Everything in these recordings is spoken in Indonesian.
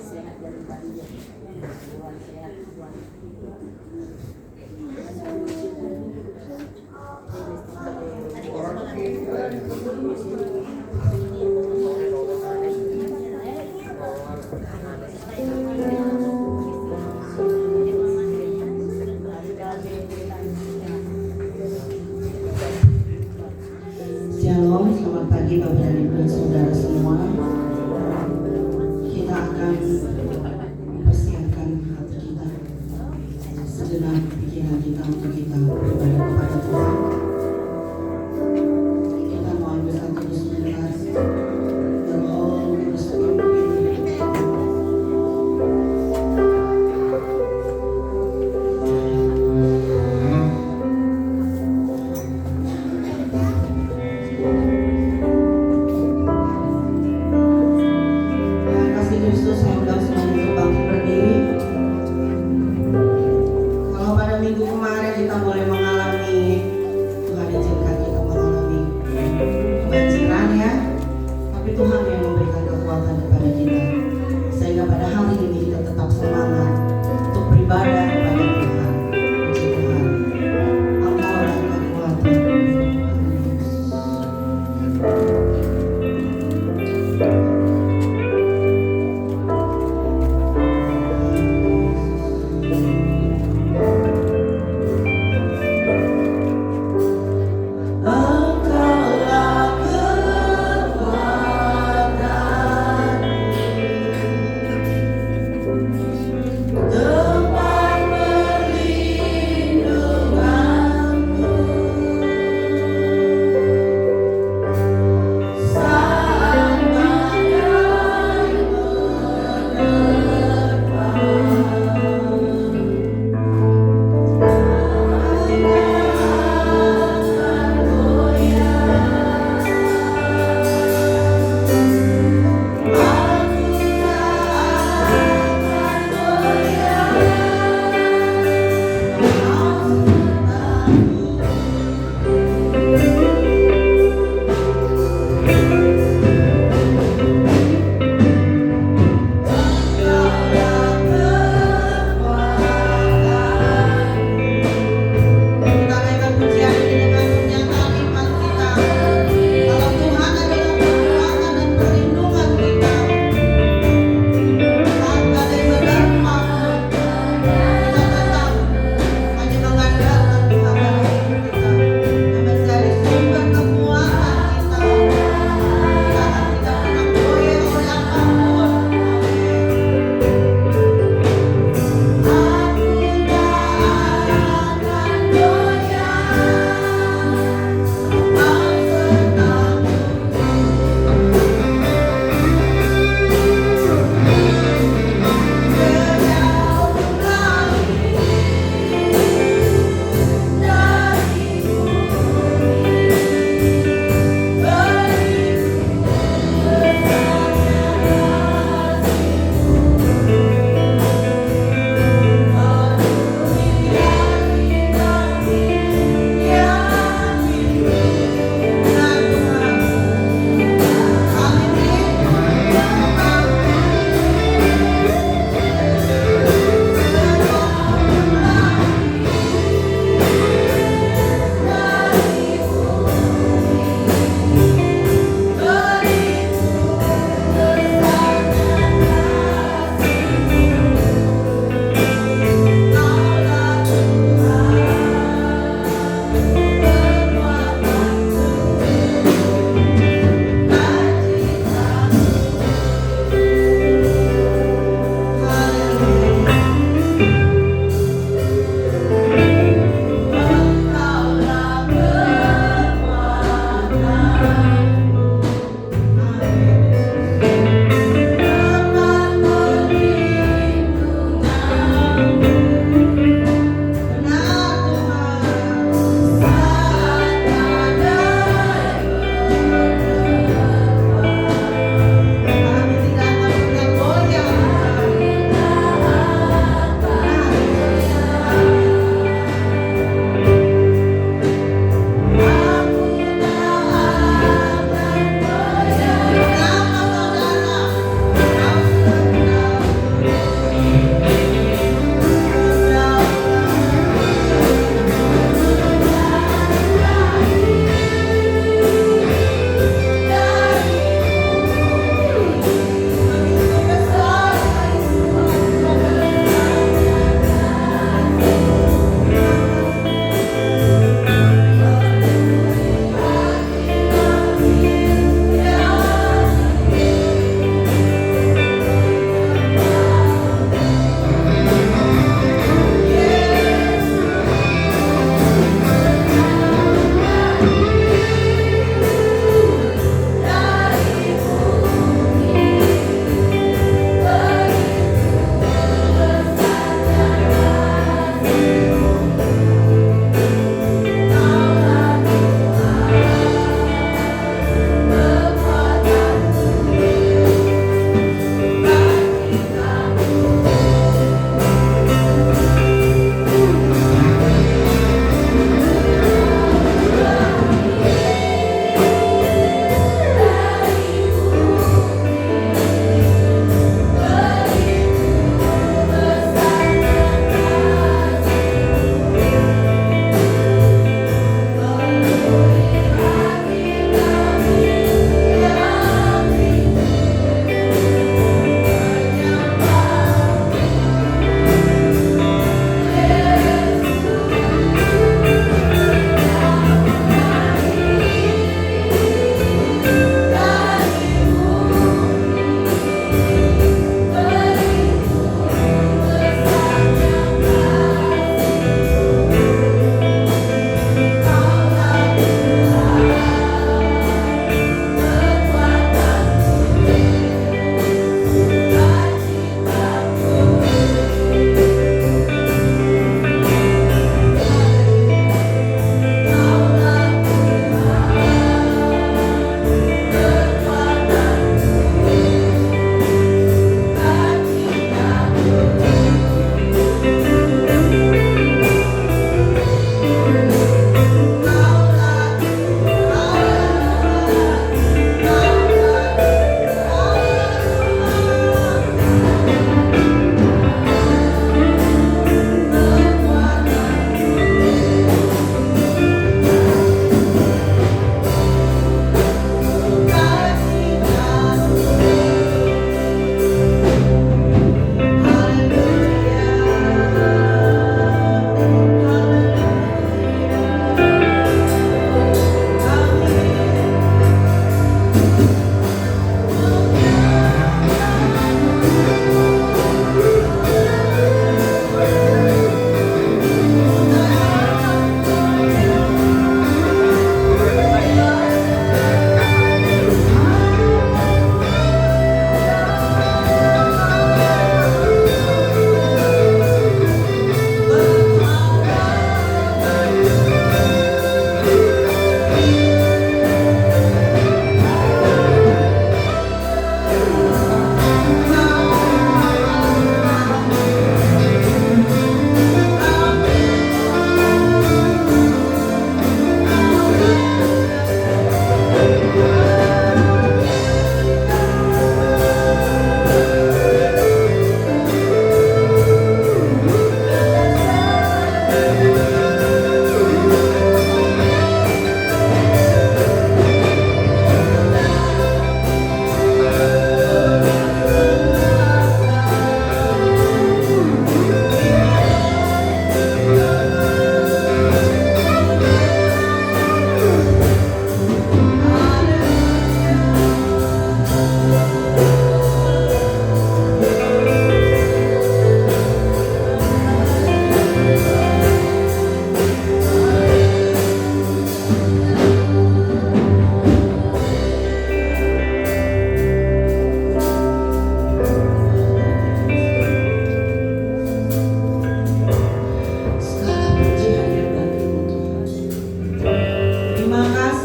sehat dari bayi sehat Shalom, selamat pagi Bapak dan Ibu dan Saudara semua. Kita akan mempersiapkan hati kita, sejenak pikiran kita untuk kita beribadah kepada Tuhan. Kita mau ambil satu sebentar. The Holy Spirit.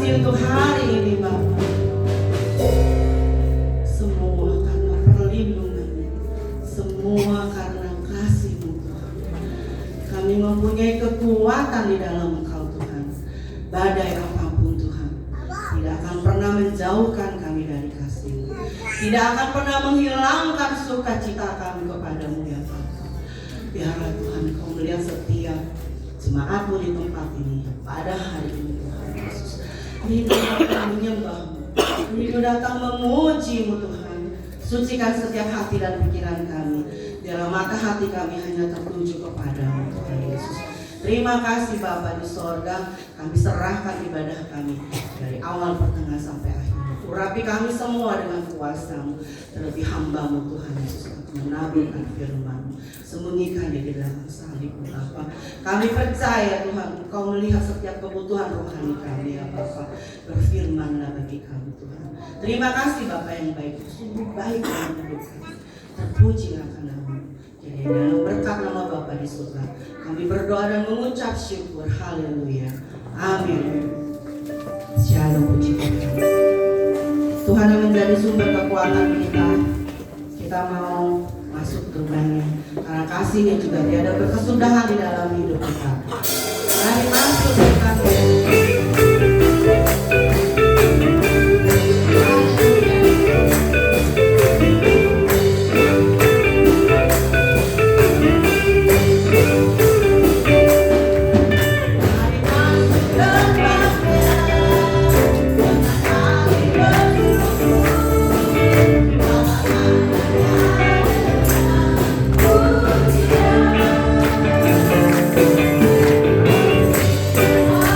kasih untuk hari ini Bapa. Semua karena perlindungan-Mu, semua karena kasih-Mu Tuhan. Kami mempunyai kekuatan di dalam Engkau Tuhan. Badai apapun Tuhan tidak akan pernah menjauhkan kami dari kasih-Mu. Tidak akan pernah menghilangkan sukacita kami kepadamu ya Bapa. Biarlah Tuhan Kau melihat setiap jemaat-Mu di tempat ini pada hari ini Tuhan Yesus. Rindu datang menyembah-Mu, rindu datang memuji-Mu Tuhan. Sucikan setiap hati dan pikiran kami. Dalam mata hati kami hanya tertuju kepadamu Tuhan Yesus. Terima kasih Bapa di sorga. Kami serahkan ibadah kami dari awal pertengahan sampai akhir. Urapi kami semua dengan kuasa-Mu. Terlebih hamba-Mu Tuhan Yesus untuk menaburkan firman-Mu. Sembunyikan di dalam salib Bapa. Kami percaya Tuhan Engkau melihat setiap kebutuhan rohani kami ya Bapa. Berfirmanlah bagi kami Tuhan. Terima kasih Bapa yang baik. Sungguh baik dalam hidup kami. Terpujilah nama-Mu. Jadi dalam berkat nama Bapa di surga kami berdoa dan mengucap syukur. Haleluya. Amin. Shalom, puji Tuhan. Tuhan yang menjadi sumber kekuatan kita mau masuk gerbangnya karena kasihnya juga tiada berkesudahan di dalam hidup kita. Mari masuk ke gerbangnya.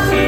Oh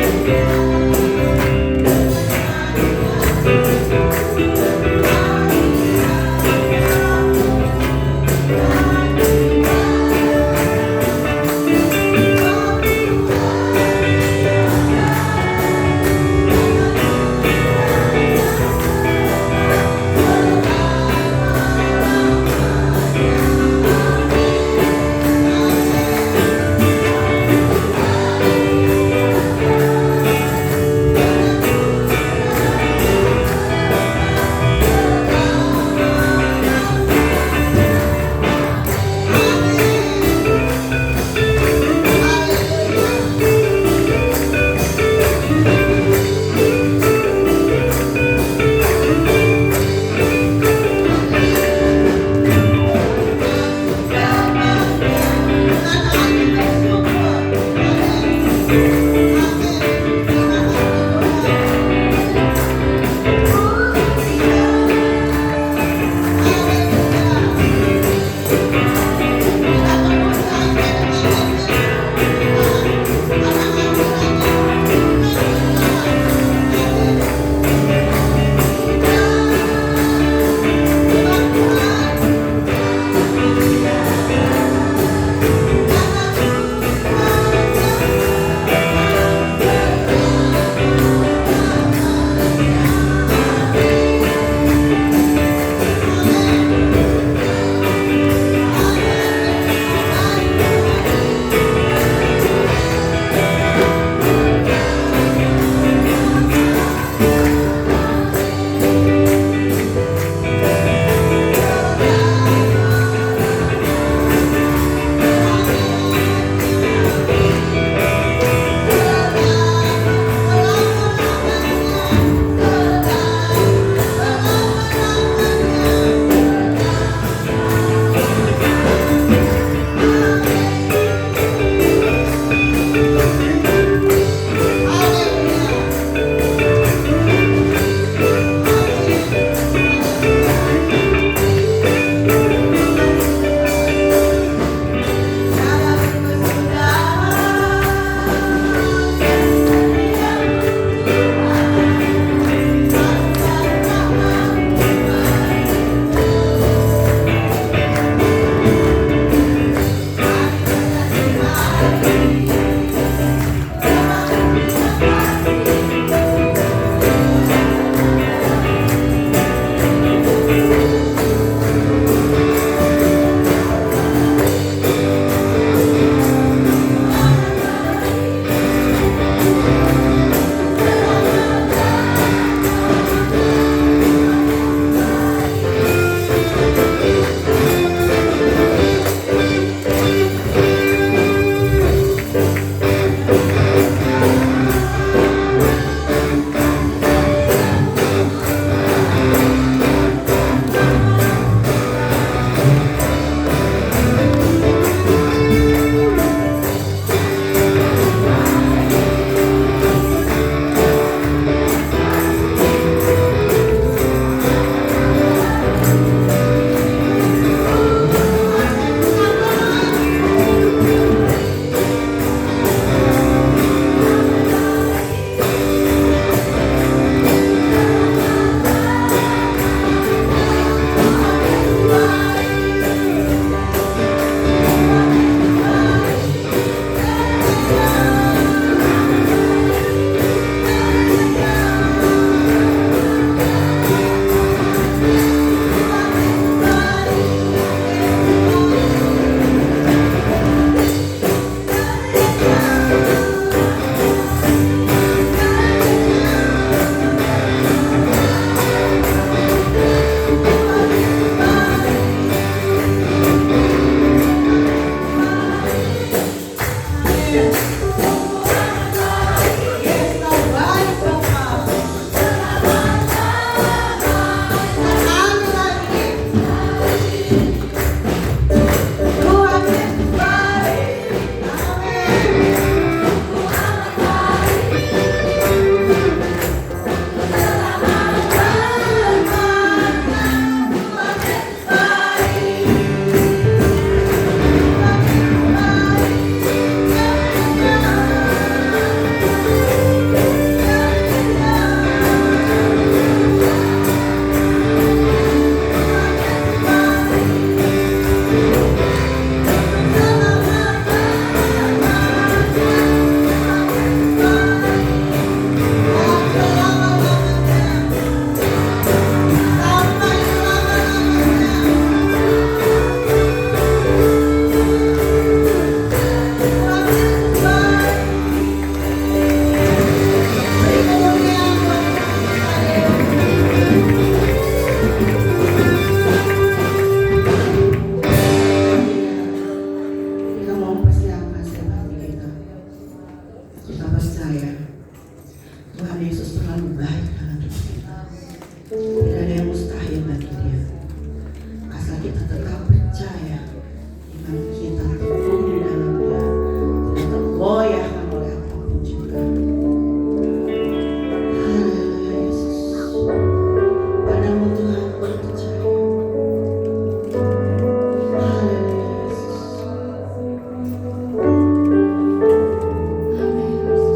Tuhan Yesus terlalu baik dalam hidup kita. Tidak ada yang mustahil bagi Dia. Asal kita tetap percaya, iman kita teguh di dalam Dia, tidak tergoyahkan oleh apapun juga. Haleluya Yesus. Padamu Tuhan percaya. Haleluya Yesus. Amin Yesus.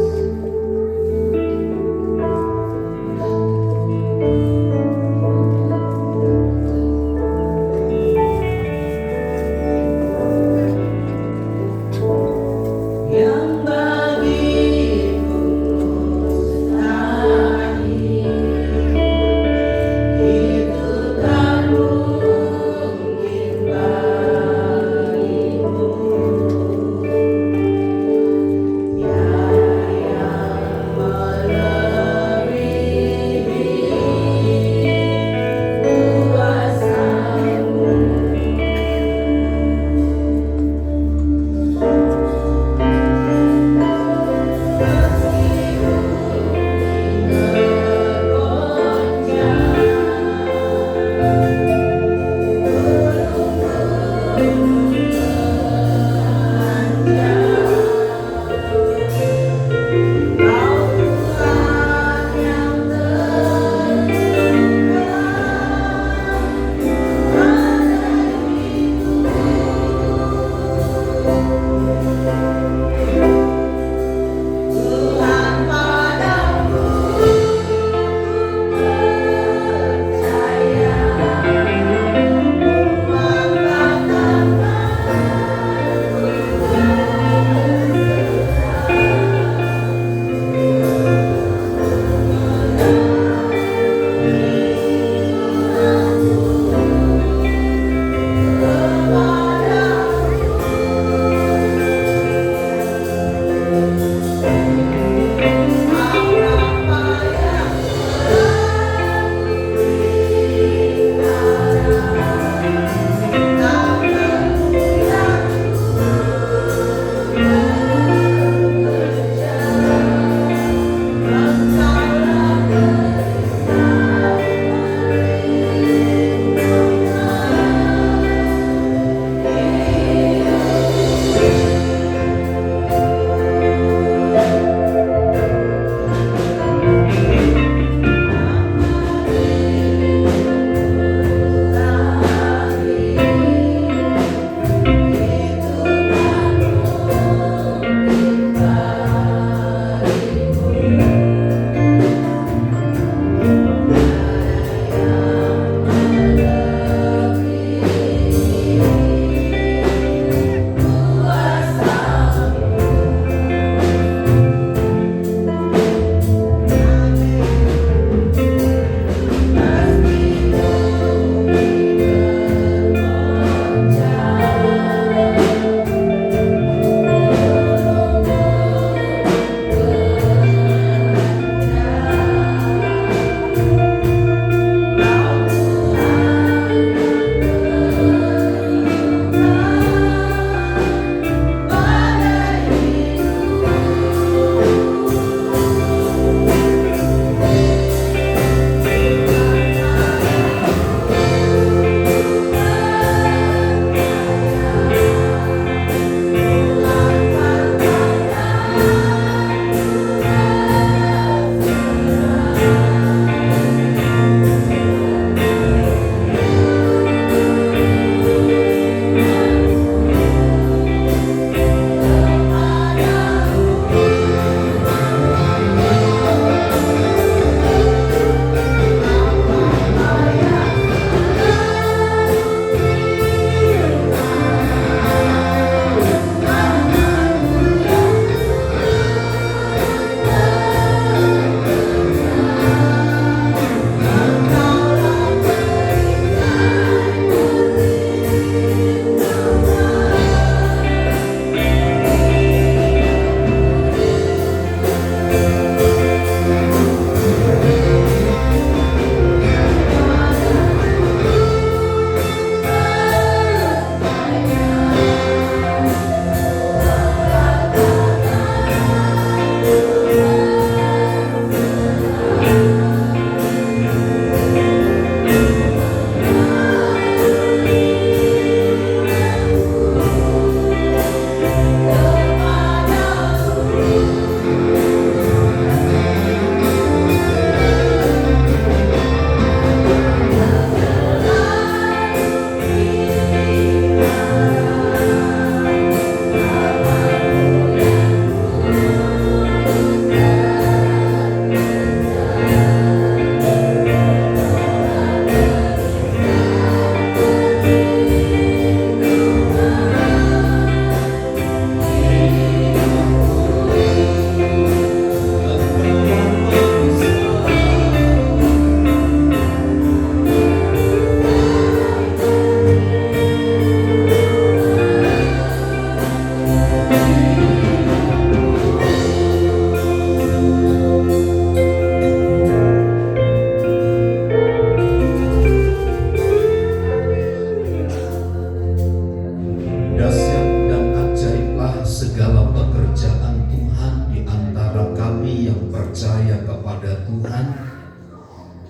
kepada Tuhan.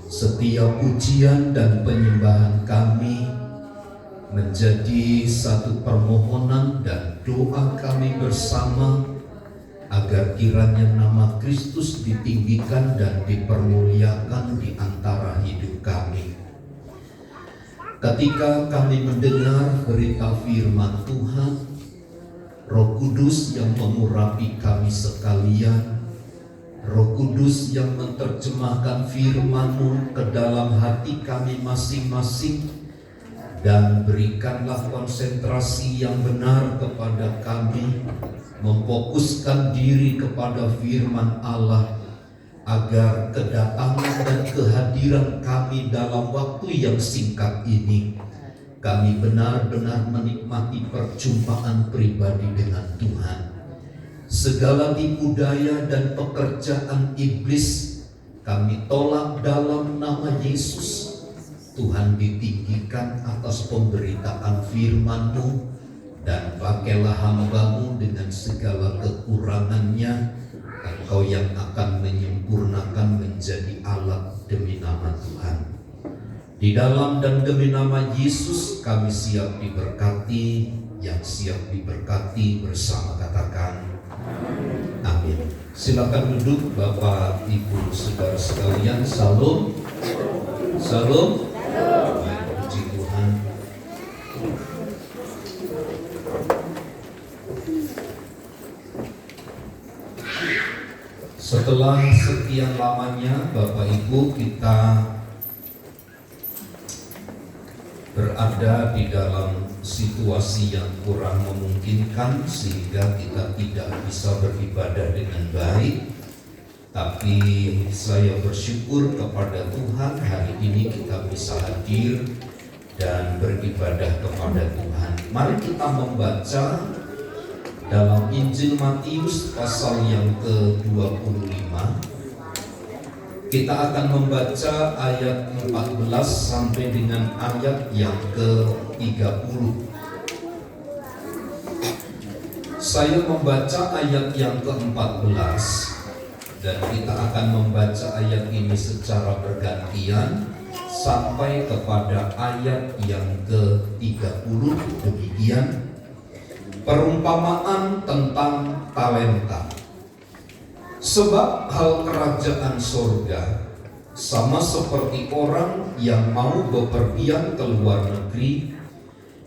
Setiap pujian dan penyembahan kami menjadi satu permohonan dan doa kami bersama agar kiranya nama Kristus ditinggikan dan dipermuliakan di antara hidup kami. Ketika kami mendengar berita firman Tuhan, Roh Kudus yang mengurapi kami sekalian, Roh Kudus yang menerjemahkan firman-Mu ke dalam hati kami masing-masing, dan berikanlah konsentrasi yang benar kepada kami, memfokuskan diri kepada firman Allah, agar kedatangan dan kehadiran kami dalam waktu yang singkat ini, kami benar-benar menikmati perjumpaan pribadi dengan Tuhan. Segala tipu daya dan pekerjaan iblis kami tolak dalam nama Yesus. Tuhan ditinggikan atas pemberitaan firman-Mu, dan pakailah hamba-Mu dengan segala kekurangannya. Engkau yang akan menyempurnakan menjadi alat demi nama Tuhan. Di dalam dan demi nama Yesus kami siap diberkati. Yang siap diberkati bersama katakan amin. Silakan duduk Bapak Ibu Saudara sekalian. Salam. Salam. Baik, puji Tuhan. Setelah sekian lamanya Bapak Ibu kita berada di dalam situasi yang kurang memungkinkan sehingga kita tidak bisa beribadah dengan baik, tapi saya bersyukur kepada Tuhan hari ini kita bisa hadir dan beribadah kepada Tuhan. Mari kita membaca dalam Injil Matius pasal yang ke-25. Kita akan membaca ayat 14 sampai dengan ayat yang ke-30. Saya membaca ayat yang ke-14 dan kita akan membaca ayat ini secara bergantian sampai kepada ayat yang ke-30. Demikian perumpamaan tentang talenta. Sebab hal kerajaan sorga sama seperti orang yang mau bepergian ke luar negeri,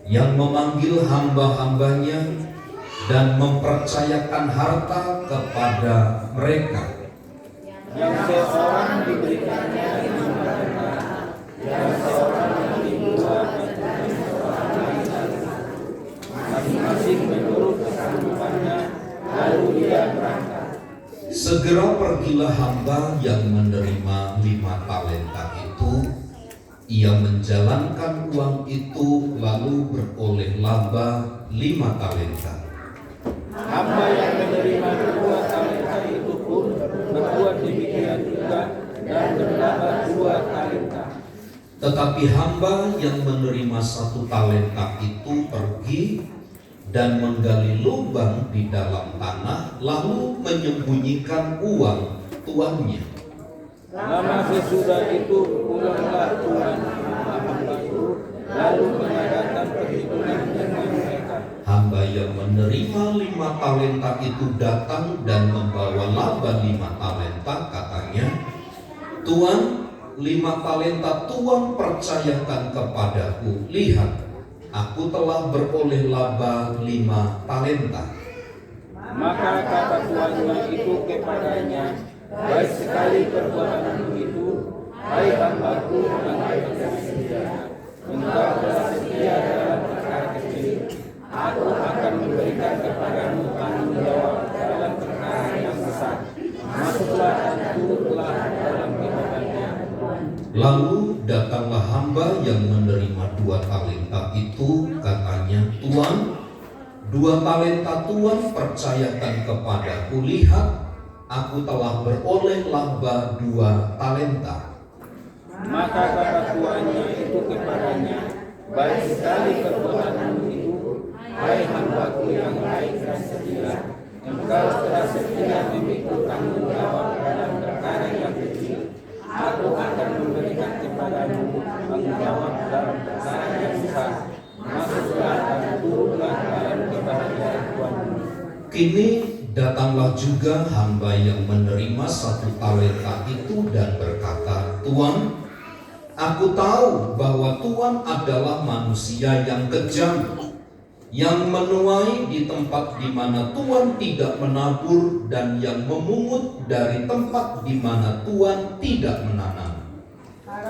yang memanggil hamba-hambanya dan mempercayakan harta kepada mereka. Yang seorang diberikannya 5 talenta, yang seorang lagi 2, dan seorang lagi 1, masing-masing menurut kesanggupannya, lalu dia berangkat. Segera pergilah hamba yang menerima 5 talenta itu. Ia menjalankan uang itu lalu beroleh laba 5 talenta. Hamba yang menerima 2 talenta itu pun berbuat demikian juga dan berlaba 2 talenta. Tetapi hamba yang menerima 1 talenta itu pergi dan menggali lubang di dalam tanah, lalu menyembunyikan uang tuannya. Lama sesudah itu pulanglah tuan hamba itu, lalu mengadakan perhitungan dengan mereka. Hamba yang menerima 5 talenta itu datang dan membawa laba 5 talenta. Katanya, Tuan, 5 talenta Tuan percayakan kepadaku. Lihat, aku telah beroleh laba 5 talenta. Maka kata tuannya itu kepadanya, baik sekali perbuatanmu itu, hai hambaku yang baik dan setia. Engkau telah setia dalam perkara kecil, aku akan memberikan kepadamu tanggung jawab dalam perkara yang besar. Masuklah dan turutlah dalam kehidupannya. Lalu datanglah hamba yang menerima 2 talenta itu. Katanya, Tuan, 2 talenta Tuan percayakan kepadaku. Lihat, aku telah beroleh laba 2 talenta. Maka kata tuannya itu kepadanya, baik sekali perbuatanmu itu, hai hambaku yang baik dan setia. Engkau telah setia memikul tanggung jawab dalam perkara yang kecil, kepadamu tanggung jawab dalam perkara yang besar. Masuklah dan turunlah dalam kebahagiaan Tuhanmu. Kini datanglah juga hamba yang menerima 1 talenta itu dan berkata, Tuan, aku tahu bahwa Tuhan adalah manusia yang kejam, yang menuai di tempat di mana Tuhan tidak menabur dan yang memungut dari tempat di mana Tuhan tidak menanam.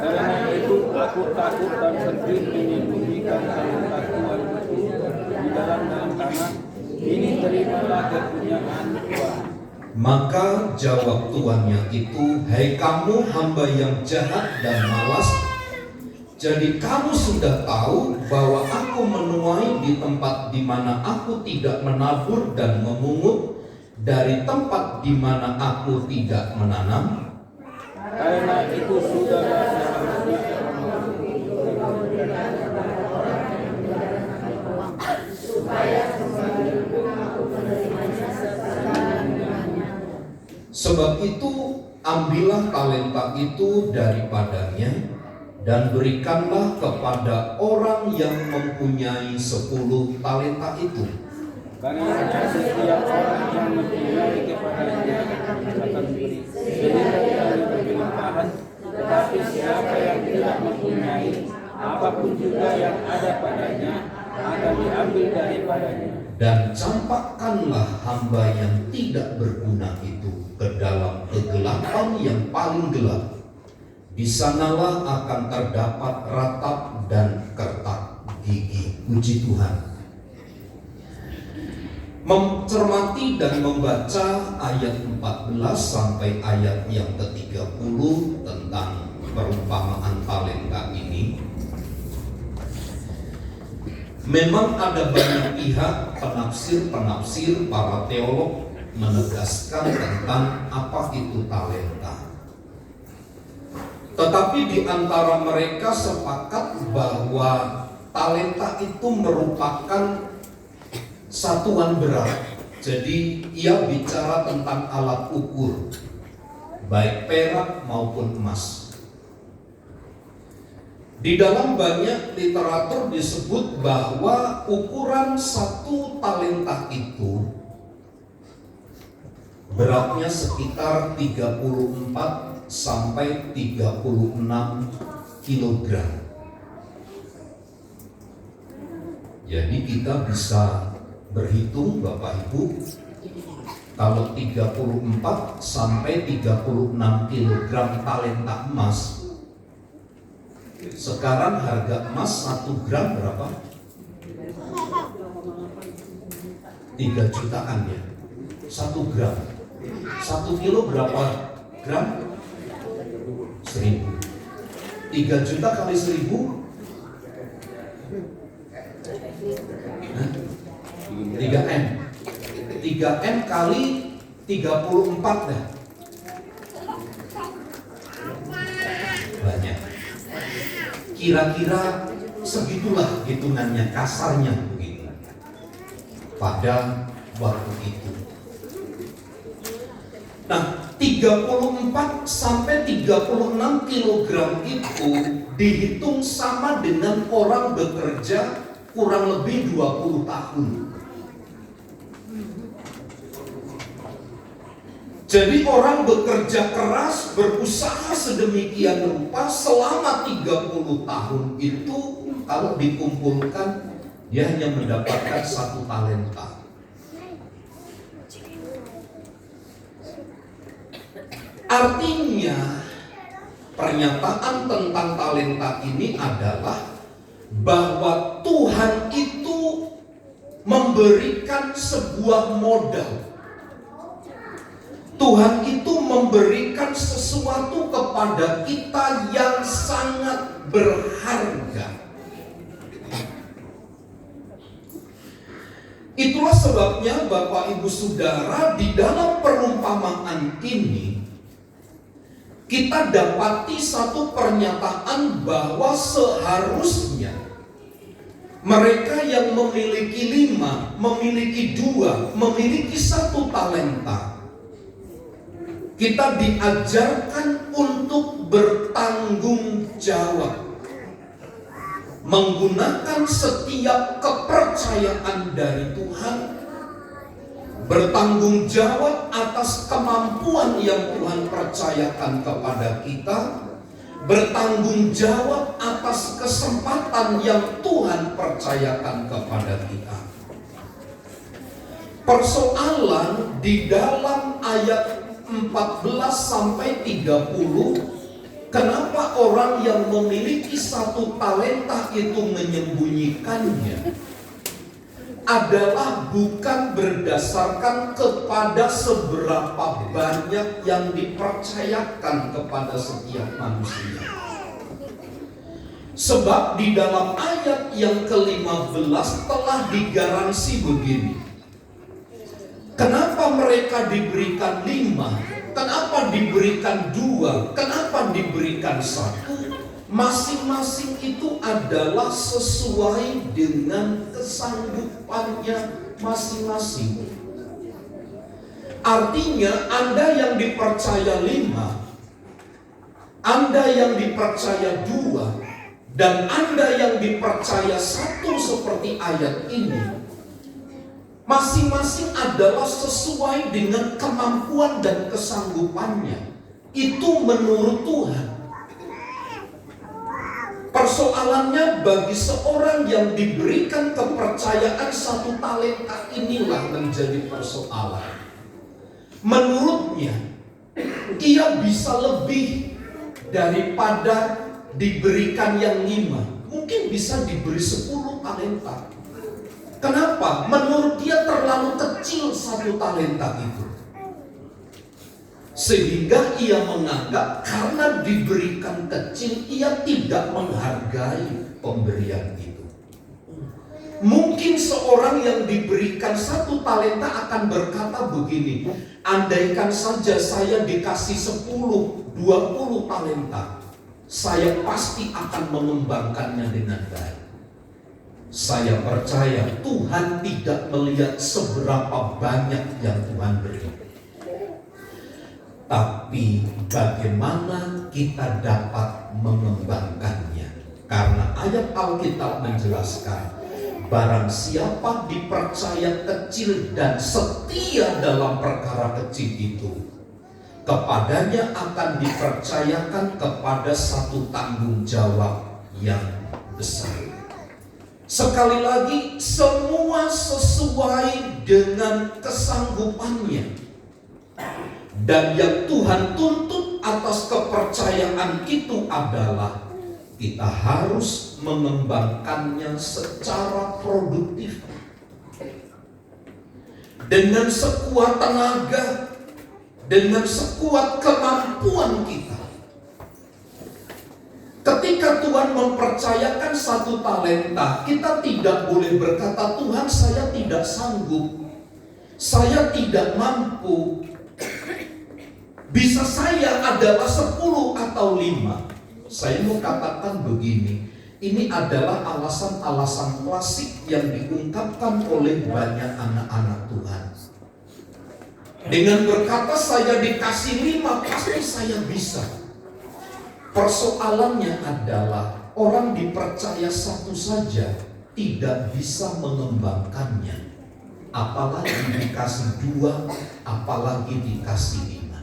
Karena itu aku takut dan pergi menyembunyikan talenta Tuhan itu di dalam tanah. Ini terimalah kepunyaan Tuhan. Maka jawab tuannya itu, hai kamu hamba yang jahat dan malas, jadi kamu sudah tahu bahwa aku menuai di tempat di mana aku tidak menabur dan memungut dari tempat di mana aku tidak menanam. Karena itu saudara seharusnya Sebab itu ambillah talenta itu daripadanya dan berikanlah kepada orang yang mempunyai 10 talenta itu. karena setiap orang yang mempunyai kepadanya akan diberi sedikit kali berlimpahan, tetapi siapa yang tidak mempunyai, apapun juga yang ada padanya akan diambil daripadanya. Dan campakkanlah hamba yang tidak berguna itu ke dalam kegelapan yang paling gelap. Di sanalah akan terdapat ratap dan kertak gigi. Puji Tuhan. Mencermati dan membaca ayat 14 sampai ayat yang ke-30 tentang perumpamaan talenta ini, memang ada banyak pihak penafsir para teolog menegaskan tentang apa itu talenta. Tetapi di antara mereka sepakat bahwa talenta itu merupakan satuan berat. Jadi ia bicara tentang alat ukur, baik perak maupun emas. Di dalam banyak literatur disebut bahwa ukuran 1 talenta itu beratnya sekitar 34 sampai 36 kilogram. Jadi kita bisa berhitung Bapak Ibu, kalau 34 sampai 36 kilogram talenta emas, sekarang harga emas 1 gram berapa? 3 jutaan ya. 1 gram. 1 kilo berapa gram? 1000. 3 juta kali 1000? 3M. 3M kali 34 dah. Banyak. Kira-kira segitulah hitungannya, kasarnya begitu. Pada waktu itu. Nah, 34 sampai 36 kilogram itu dihitung sama dengan orang bekerja kurang lebih 20 tahun. Jadi orang bekerja keras, berusaha sedemikian rupa selama 30 tahun itu, kalau dikumpulkan dia hanya mendapatkan 1 talenta. Artinya pernyataan tentang talenta ini adalah bahwa Tuhan itu memberikan sebuah modal. Tuhan itu memberikan sesuatu kepada kita yang sangat berharga. Itulah sebabnya Bapak Ibu Saudara, di dalam perumpamaan ini kita dapati satu pernyataan bahwa seharusnya mereka yang memiliki 5, memiliki 2, memiliki 1 talenta, kita diajarkan untuk bertanggung jawab. menggunakan setiap kepercayaan dari Tuhan, bertanggung jawab atas kemampuan yang Tuhan percayakan kepada kita, bertanggung jawab atas kesempatan yang Tuhan percayakan kepada kita. Persoalan di dalam ayat 14 sampai 30, kenapa orang yang memiliki 1 talenta itu menyembunyikannya, adalah bukan berdasarkan kepada seberapa banyak yang dipercayakan kepada setiap manusia. Sebab di dalam ayat yang ke-15 telah digaransi begini. Kenapa mereka diberikan 5? Kenapa diberikan 2? Kenapa diberikan 1? Masing-masing itu adalah sesuai dengan kesanggupannya masing-masing. Artinya Anda yang dipercaya 5, Anda yang dipercaya 2, dan Anda yang dipercaya 1 seperti ayat ini, masing-masing adalah sesuai dengan kemampuan dan kesanggupannya. Itu menurut Tuhan. Persoalannya bagi seorang yang diberikan kepercayaan 1 talenta inilah menjadi persoalan. Menurutnya, ia bisa lebih daripada diberikan yang 5. Mungkin bisa diberi 10 talenta. Kenapa? Menurut dia terlalu kecil 1 talenta itu. Sehingga ia menganggap karena diberikan kecil, ia tidak menghargai pemberian itu. Mungkin seorang yang diberikan 1 talenta akan berkata begini, andaikan saja saya dikasih 10, 20 talenta, saya pasti akan mengembangkannya dengan baik. Saya percaya Tuhan tidak melihat seberapa banyak yang Tuhan beri, tapi bagaimana kita dapat mengembangkannya. Karena ayat Alkitab menjelaskan, barang siapa dipercaya kecil dan setia dalam perkara kecil itu, kepadanya akan dipercayakan kepada 1 tanggung jawab yang besar. Sekali lagi, semua sesuai dengan kesanggupannya. Dan yang Tuhan tuntut atas kepercayaan itu adalah kita harus mengembangkannya secara produktif, dengan sekuat tenaga, dengan sekuat kemampuan kita. Ketika Tuhan mempercayakan 1 talenta, kita tidak boleh berkata, Tuhan saya tidak sanggup, saya tidak mampu. Bisa saya adalah 10 atau 5. Saya mau katakan begini, ini adalah alasan-alasan klasik yang diungkapkan oleh banyak anak-anak Tuhan. Dengan berkata saya dikasih 5, pasti saya bisa. Persoalannya adalah orang dipercaya 1 saja tidak bisa mengembangkannya, apalagi dikasih 2, apalagi dikasih 5.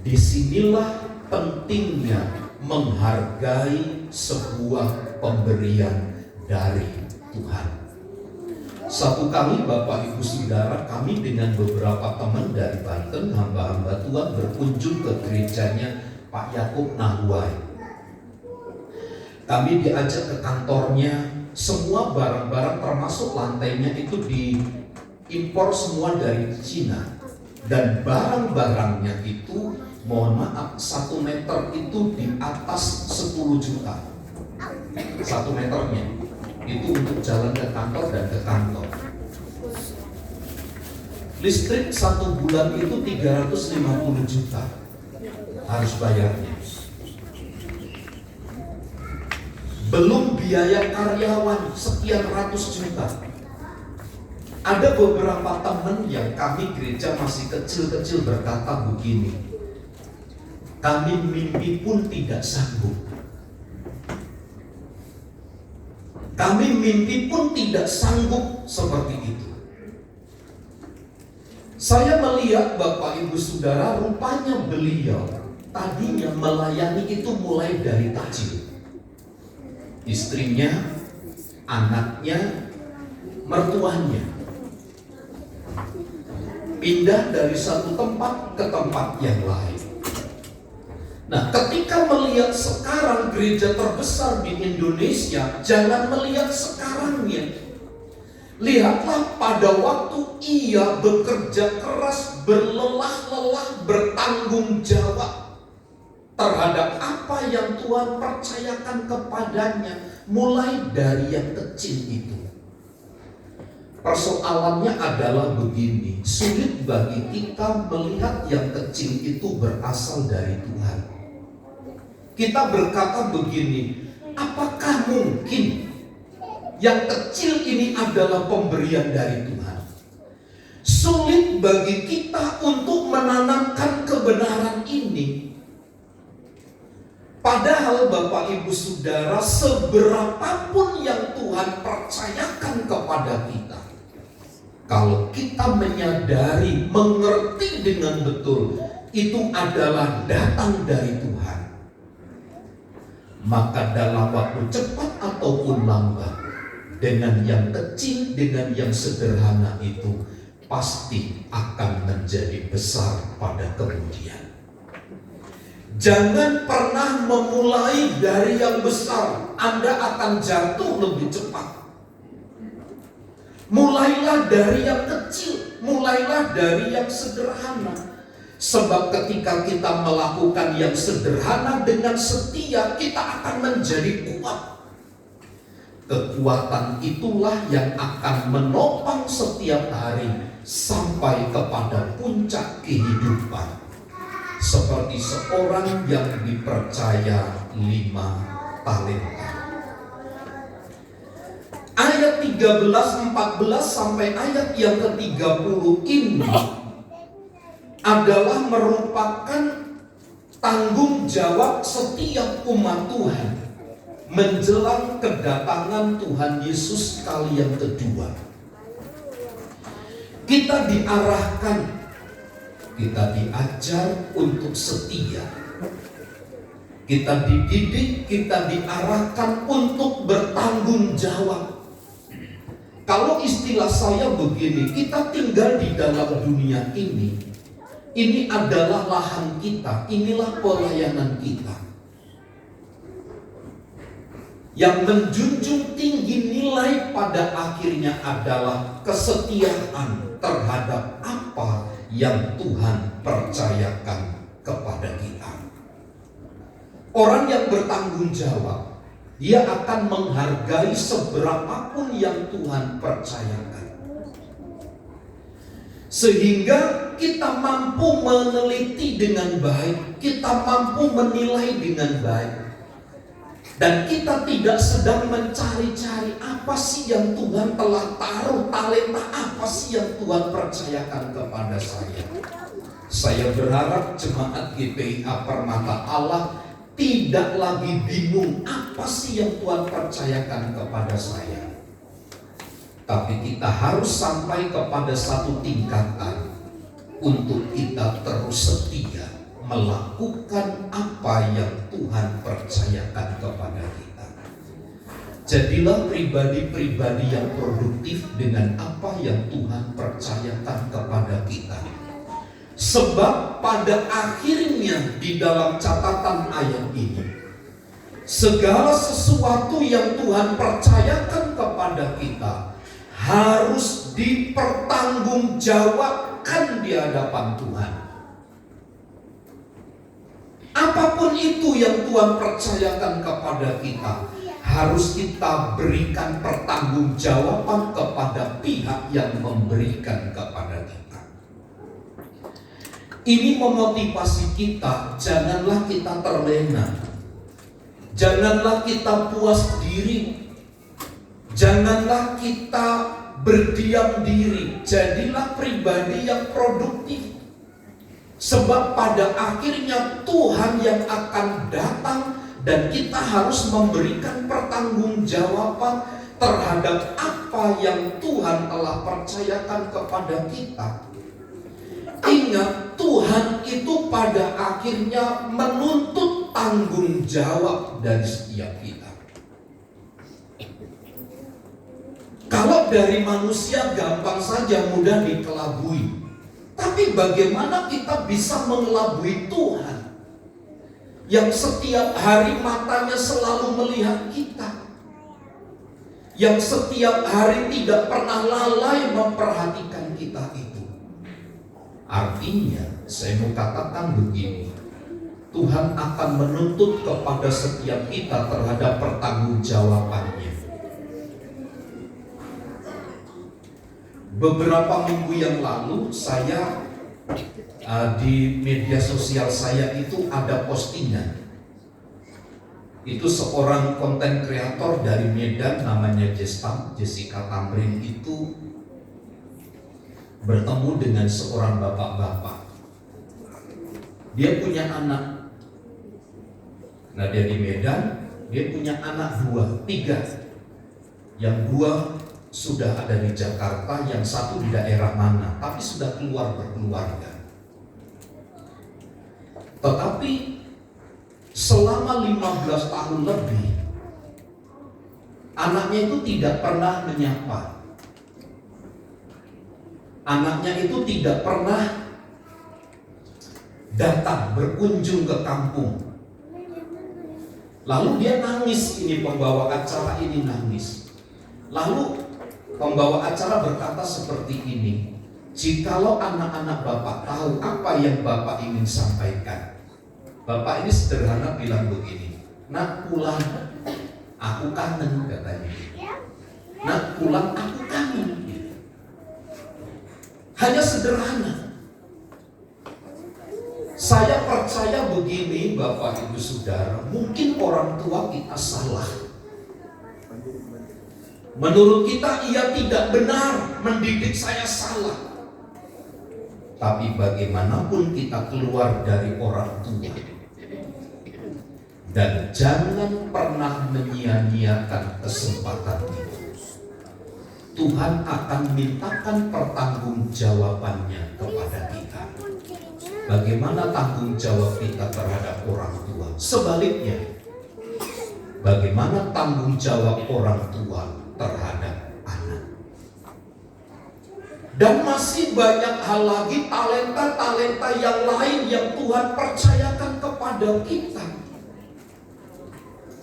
Disinilah pentingnya menghargai sebuah pemberian dari Tuhan. Satu kali Bapak Ibu Saudara, kami dengan beberapa teman dari Banten, hamba-hamba Tuhan, berkunjung ke gerejanya Pak Yakub Nahuai. Kami diajak ke kantornya, semua barang-barang termasuk lantainya itu diimpor semua dari Cina. Dan barang-barangnya itu, mohon maaf, 1 meter itu di atas 10 juta. 1 meternya itu untuk jalan ke kantor dan ke kantor. Listrik 1 bulan itu 350 juta harus bayarnya. Belum biaya karyawan sekian ratus juta. Ada beberapa teman yang kami gereja masih kecil-kecil berkata begini, kami mimpi pun tidak sanggup. Kami mimpi pun tidak sanggup seperti itu. Saya melihat Bapak Ibu Saudara, rupanya beliau tadinya melayani itu mulai dari kecil. Istrinya, anaknya, mertuanya pindah dari satu tempat ke tempat yang lain. Nah, ketika melihat sekarang gereja terbesar di Indonesia, jangan melihat sekarangnya. Lihatlah pada waktu ia bekerja keras, berlelah-lelah, bertanggung jawab terhadap apa yang Tuhan percayakan kepadanya, mulai dari yang kecil itu. Persoalannya adalah begini, sulit bagi kita melihat yang kecil itu berasal dari Tuhan. Kita berkata begini, apakah mungkin yang kecil ini adalah pemberian dari Tuhan? Sulit bagi kita untuk menanamkan kebenaran ini. Padahal Bapak Ibu Saudara, seberapapun yang Tuhan percayakan kepada kita, kalau kita menyadari, mengerti dengan betul, itu adalah datang dari Tuhan, maka dalam waktu cepat ataupun lambat, dengan yang kecil, dengan yang sederhana itu, pasti akan menjadi besar pada kemudian. Jangan pernah memulai dari yang besar, Anda akan jatuh lebih cepat. Mulailah dari yang kecil, mulailah dari yang sederhana. Sebab ketika kita melakukan yang sederhana dengan setia, kita akan menjadi kuat. Kekuatan itulah yang akan menopang setiap hari sampai kepada puncak kehidupan. Seperti seorang yang dipercaya 5 talenta. Ayat 13, 14 sampai ayat yang ke-30 ini adalah merupakan tanggung jawab setiap umat Tuhan menjelang kedatangan Tuhan Yesus kali yang kedua. Kita diarahkan, kita diajar untuk setia. Kita dididik, kita diarahkan untuk bertanggung jawab. Kalau istilah saya begini, kita tinggal di dalam dunia ini adalah lahan kita, inilah pelayanan kita. Yang menjunjung tinggi nilai pada akhirnya adalah kesetiaan terhadap apa yang Tuhan percayakan kepada kita. Orang yang bertanggung jawab, dia akan menghargai seberapapun yang Tuhan percayakan. Sehingga kita mampu meneliti dengan baik, kita mampu menilai dengan baik. Dan kita tidak sedang mencari-cari apa sih yang Tuhan telah taruh, talenta apa sih yang Tuhan percayakan kepada saya. Saya berharap jemaat GPIA Permata Allah tidak lagi bingung apa sih yang Tuhan percayakan kepada saya. Tapi kita harus sampai kepada satu tingkatan untuk kita terus setia melakukan apa yang Tuhan percayakan kepada kita. Jadilah pribadi-pribadi yang produktif dengan apa yang Tuhan percayakan kepada kita. Sebab pada akhirnya di dalam catatan ayat ini, segala sesuatu yang Tuhan percayakan kepada kita harus dipertanggungjawabkan di hadapan Tuhan. Apapun itu yang Tuhan percayakan kepada kita, harus kita berikan pertanggungjawaban kepada pihak yang memberikan kepada kita. Ini memotivasi kita, janganlah kita terlena, janganlah kita puas diri, janganlah kita berdiam diri, jadilah pribadi yang produktif. Sebab pada akhirnya Tuhan yang akan datang dan kita harus memberikan pertanggungjawaban terhadap apa yang Tuhan telah percayakan kepada kita. Ingat, Tuhan itu pada akhirnya menuntut tanggung jawab dari setiap kita. Kalau dari manusia gampang saja, mudah dikelabui. Tapi bagaimana kita bisa mengelabui Tuhan yang setiap hari matanya selalu melihat kita, yang setiap hari tidak pernah lalai memperhatikan kita itu? Artinya, saya mau katakan begini, Tuhan akan menuntut kepada setiap kita terhadap pertanggungjawabannya. Beberapa minggu yang lalu saya di media sosial saya itu ada postingan. Itu seorang konten kreator dari Medan namanya Jessica Tamrin itu bertemu dengan seorang bapak-bapak. Dia punya anak. Nah, dia di Medan, dia punya anak 3. Yang 2 sudah ada di Jakarta, yang 1 di daerah mana, tapi sudah keluar berkeluarga. Tetapi selama 15 tahun lebih, anaknya itu tidak pernah menyapa. Anaknya itu tidak pernah datang berkunjung ke kampung. Lalu dia nangis, ini pembawa acara ini nangis. Lalu pembawa acara berkata seperti ini, jikalau anak-anak Bapak tahu apa yang Bapak ingin sampaikan. Bapak ini sederhana bilang begini, nak pulang, aku kangen, katanya. Nak pulang, aku kangen. Hanya sederhana. Saya percaya begini, Bapak Ibu Saudara, mungkin orang tua kita salah. Menurut kita ia tidak benar, mendidik saya salah. Tapi bagaimanapun kita keluar dari orang tua, dan jangan pernah menyia-nyiakan kesempatan itu. Tuhan akan mintakan pertanggungjawabannya kepada kita. Bagaimana tanggung jawab kita terhadap orang tua? Sebaliknya, bagaimana tanggung jawab orang tua terhadap anak? Dan masih banyak hal lagi, talenta-talenta yang lain yang Tuhan percayakan kepada kita.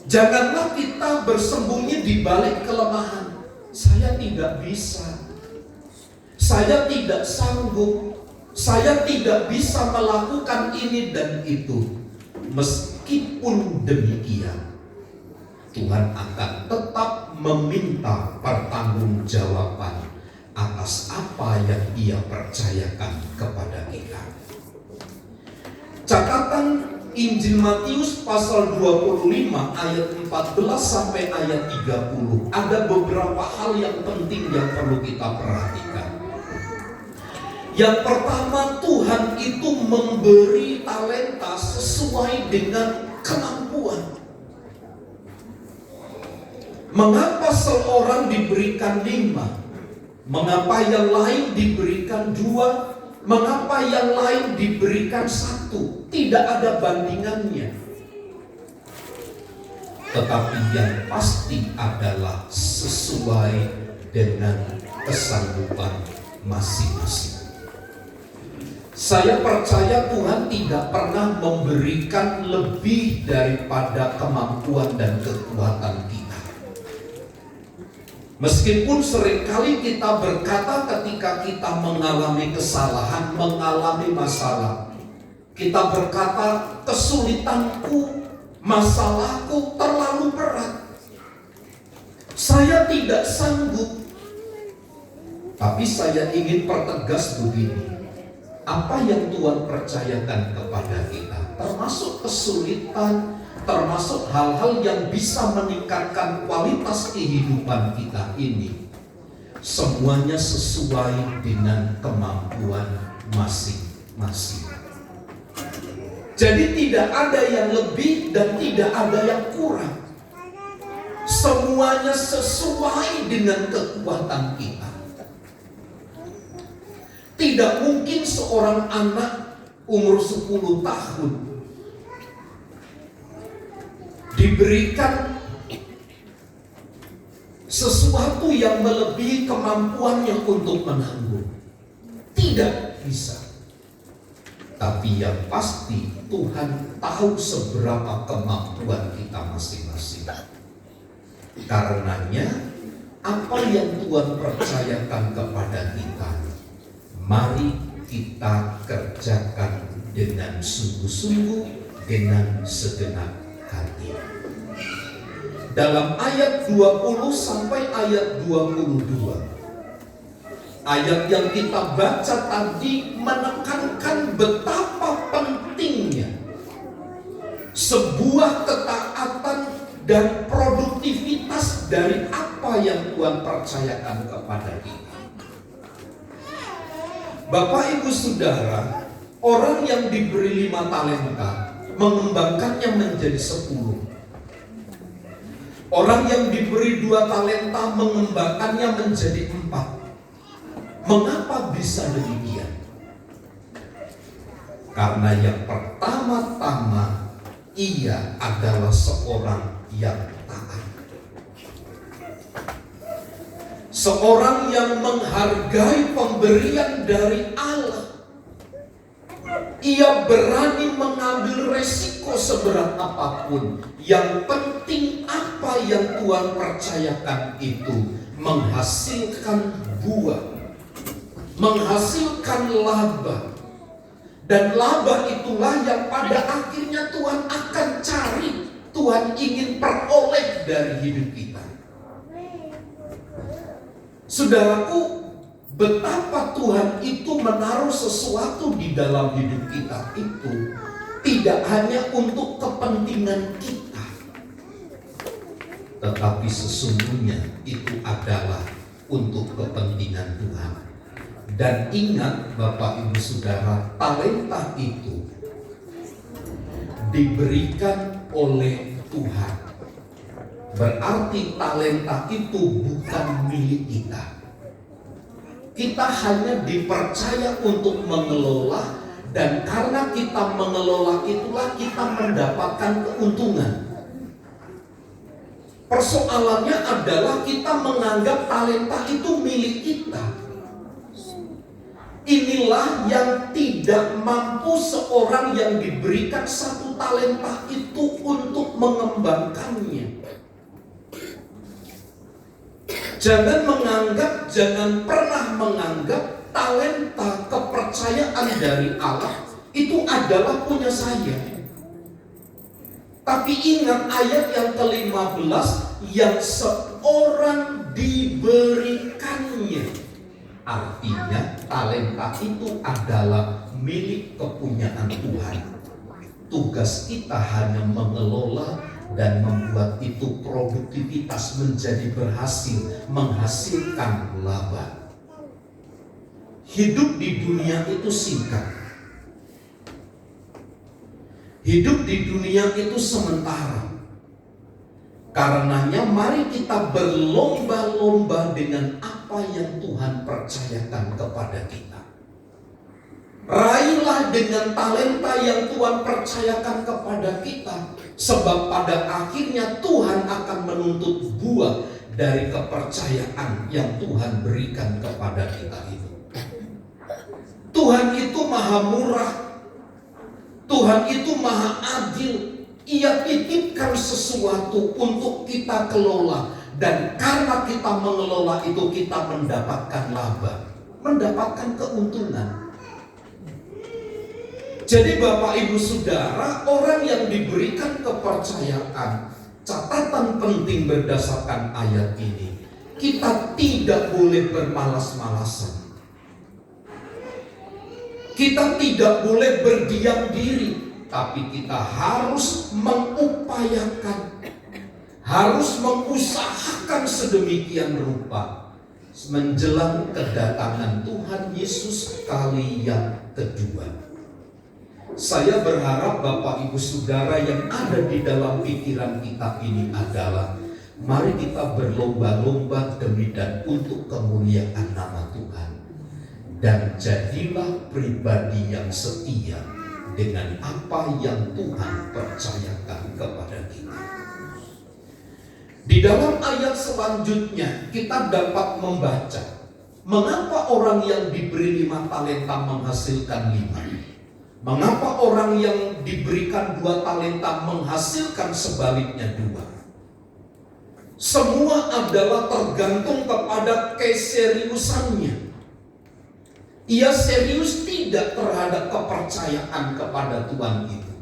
Janganlah kita bersembunyi di balik kelemahan. Saya tidak bisa, saya tidak sanggup, saya tidak bisa melakukan ini dan itu. Meskipun demikian, Tuhan akan tetap meminta pertanggungjawaban atas apa yang Ia percayakan kepada kita. Catatan Injil Matius pasal 25 ayat 14 sampai ayat 30. Ada beberapa hal yang penting yang perlu kita perhatikan. Yang pertama, Tuhan itu memberi talenta sesuai dengan kemampuan. Mengapa seorang diberikan 5? Mengapa yang lain diberikan 2? Mengapa yang lain diberikan 1? Tidak ada bandingannya. Tetapi yang pasti adalah sesuai dengan kesanggupan masing-masing. Saya percaya Tuhan tidak pernah memberikan lebih daripada kemampuan dan kekuatan kita. Meskipun seringkali kita berkata ketika kita mengalami kesalahan, mengalami masalah, kita berkata kesulitanku, masalahku terlalu berat, saya tidak sanggup. Tapi saya ingin pertegas begini, apa yang Tuhan percayakan kepada kita, termasuk kesulitan, termasuk hal-hal yang bisa meningkatkan kualitas kehidupan kita ini, semuanya sesuai dengan kemampuan masing-masing. Jadi tidak ada yang lebih dan tidak ada yang kurang. semuanya sesuai dengan kekuatan kita. Tidak mungkin seorang anak umur 10 tahun diberikan sesuatu yang melebihi kemampuannya untuk menanggung. Tidak bisa. Tapi yang pasti Tuhan tahu seberapa kemampuan kita masing-masing. Karenanya apa yang Tuhan percayakan kepada kita, mari kita kerjakan dengan sungguh-sungguh, dengan segenap hati. Dalam ayat 20 sampai ayat 22, ayat yang kita baca tadi menekankan betapa pentingnya sebuah ketaatan dan produktivitas dari apa yang Tuhan percayakan kepada kita. Bapak Ibu Saudara, orang yang diberi 5 talenta mengembangkannya menjadi 10. Orang yang diberi 2 talenta mengembangkannya menjadi 4. Mengapa bisa demikian? Karena yang pertama-tama ia adalah seorang yang taat. Seorang yang menghargai pemberian dari Allah. Ia berani mengambil resiko seberat apapun. Yang penting apa yang Tuhan percayakan itu menghasilkan buah, menghasilkan laba. Dan laba itulah yang pada akhirnya Tuhan akan cari, Tuhan ingin peroleh dari hidup kita. Saudaraku, betapa Tuhan itu menaruh sesuatu di dalam hidup kita itu tidak hanya untuk kepentingan kita, tetapi sesungguhnya itu adalah untuk kepentingan Tuhan. Dan ingat Bapak Ibu Saudara, talenta itu diberikan oleh Tuhan. Berarti talenta itu bukan milik kita. Kita hanya dipercaya untuk mengelola, dan karena kita mengelola itulah kita mendapatkan keuntungan. Persoalannya adalah kita menganggap talenta itu milik kita. Inilah yang tidak mampu seorang yang diberikan 1 talenta itu untuk mengembangkannya. Jangan pernah menganggap talenta, kepercayaan dari Allah itu adalah punya saya. Tapi ingat ayat yang ke-15, yang seorang diberikannya. Artinya talenta itu adalah milik kepunyaan Tuhan. Tugas kita hanya mengelola dan membuat itu produktivitas menjadi berhasil, menghasilkan laba. Hidup di dunia itu singkat. Hidup di dunia itu sementara. Karenanya mari kita berlomba-lomba dengan apa yang Tuhan percayakan kepada kita. Raihlah dengan talenta yang Tuhan percayakan kepada kita. Sebab pada akhirnya Tuhan akan menuntut buah dari kepercayaan yang Tuhan berikan kepada kita itu. Tuhan itu maha murah. Tuhan itu maha adil. Ia titipkan sesuatu untuk kita kelola. Dan karena kita mengelola itu kita mendapatkan laba, mendapatkan keuntungan. Jadi Bapak Ibu Saudara, orang yang diberikan kepercayaan, catatan penting berdasarkan ayat ini, kita tidak boleh bermalas-malasan. Kita tidak boleh berdiam diri, tapi kita harus mengupayakan, harus mengusahakan sedemikian rupa menjelang kedatangan Tuhan Yesus kali yang kedua. Saya berharap Bapak Ibu Saudara yang ada di dalam pikiran kita ini adalah Mari kita berlomba-lomba demi dan untuk kemuliaan nama Tuhan. Dan jadilah pribadi yang setia dengan apa yang Tuhan percayakan kepada kita. Di dalam ayat selanjutnya kita dapat membaca, mengapa orang yang diberi 5 talenta menghasilkan 5? Mengapa orang yang diberikan 2 talenta menghasilkan sebaliknya 2? Semua adalah tergantung kepada keseriusannya. Ia serius tidak terhadap kepercayaan kepada Tuhan itu.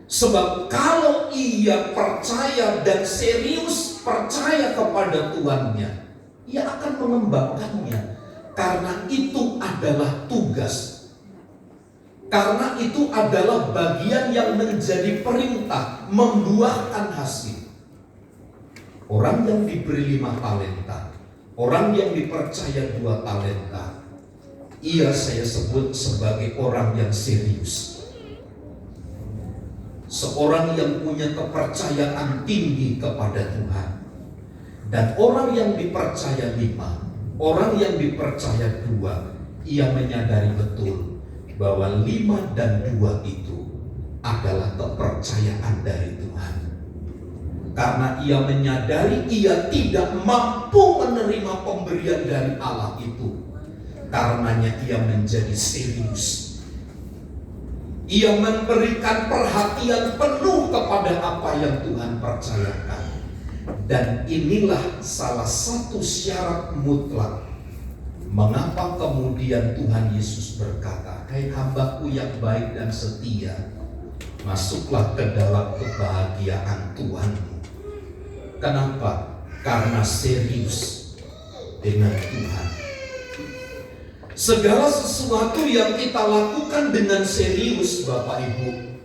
Sebab kalau ia percaya dan serius percaya kepada Tuhannya, ia akan mengembangkannya. Karena itu adalah tugas. Karena itu adalah bagian yang menjadi perintah, membuahkan hasil. Orang yang diberi 5 talenta, orang yang dipercaya 2 talenta, ia saya sebut sebagai orang yang serius. Seorang yang punya kepercayaan tinggi kepada Tuhan. Dan orang yang dipercaya 5, orang yang dipercaya 2, ia menyadari betul bahwa 5 dan 2 itu adalah kepercayaan dari Tuhan. Karena ia menyadari ia tidak mampu menerima pemberian dari Allah itu. Karenanya ia menjadi serius. Ia memberikan perhatian penuh kepada apa yang Tuhan percayakan. Dan inilah salah satu syarat mutlak mengapa kemudian Tuhan Yesus berkata, "Hai hambaku yang baik dan setia, masuklah ke dalam kebahagiaan Tuhanmu." Kenapa? Karena serius dengan Tuhan. Segala sesuatu yang kita lakukan dengan serius, Bapak Ibu,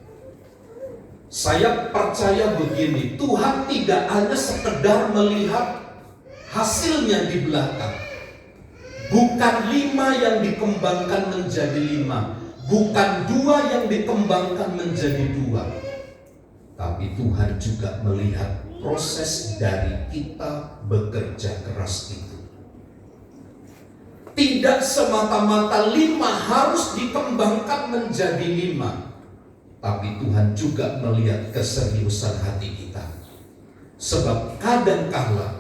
saya percaya begini, Tuhan tidak hanya sekedar melihat hasilnya di belakang. Bukan 5 yang dikembangkan menjadi 5, bukan 2 yang dikembangkan menjadi 2. Tapi Tuhan juga melihat proses dari kita bekerja keras itu. Tidak semata-mata 5 harus dikembangkan menjadi 5. Tapi Tuhan juga melihat keseriusan hati kita. Sebab kadangkala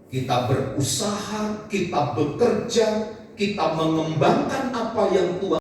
kita berusaha, kita bekerja, kita mengembangkan apa yang Tuhan